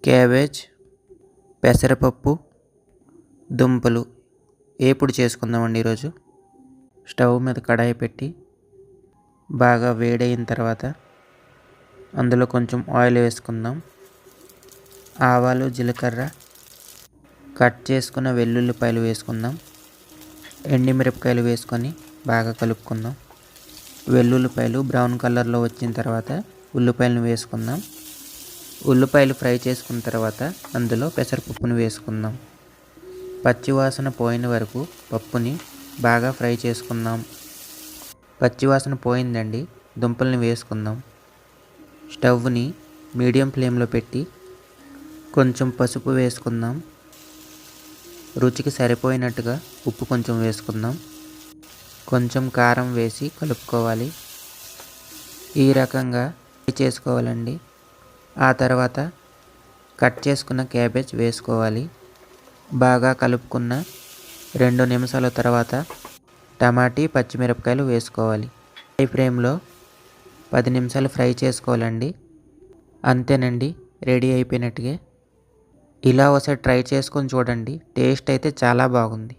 Cabbage, పెసరపప్పు, దుంపలు ఏపుడు చేసుకుందామండి ఈరోజు. స్టవ్ మీద కడాయి పెట్టి బాగా వేడైన తర్వాత అందులో కొంచెం ఆయిల్ వేసుకుందాం. ఆవాలు, జీలకర్ర, కట్ చేసుకున్న వెల్లుల్లిపాయలు వేసుకుందాం. ఎండుమిరపకాయలు వేసుకొని బాగా కలుపుకుందాం. వెల్లుల్లిపాయలు బ్రౌన్ కలర్లో వచ్చిన తర్వాత ఉల్లిపాయలను వేసుకుందాం. ఉల్లిపాయలు ఫ్రై చేసుకున్న తర్వాత అందులో పెసరపప్పును వేసుకుందాం. పచ్చివాసన పోయిన వరకు పప్పుని బాగా ఫ్రై చేసుకుందాం. పచ్చివాసన పోయిందండి, దుంపల్ని వేసుకుందాం. స్టవ్ని మీడియం ఫ్లేమ్లో పెట్టి కొంచెం పసుపు వేసుకుందాం. రుచికి సరిపోయినట్టుగా ఉప్పు కొంచెం వేసుకుందాం. కొంచెం కారం వేసి కలుపుకోవాలి. ఈ రకంగా ఫ్రై చేసుకోవాలండి. ఆ తర్వాత కట్ చేసుకున్న క్యాబేజ్ వేసుకోవాలి. బాగా కలుపుకున్న 2 నిమిషాల తర్వాత టమాటీ, పచ్చిమిరపకాయలు వేసుకోవాలి. హై ఫ్లేమ్లో 10 నిమిషాలు ఫ్రై చేసుకోవాలండి. అంతేనండి, రెడీ అయిపోయినట్టుగా. ఇలా ఒకసారి ట్రై చేసుకొని చూడండి. టేస్ట్ అయితే చాలా బాగుంది.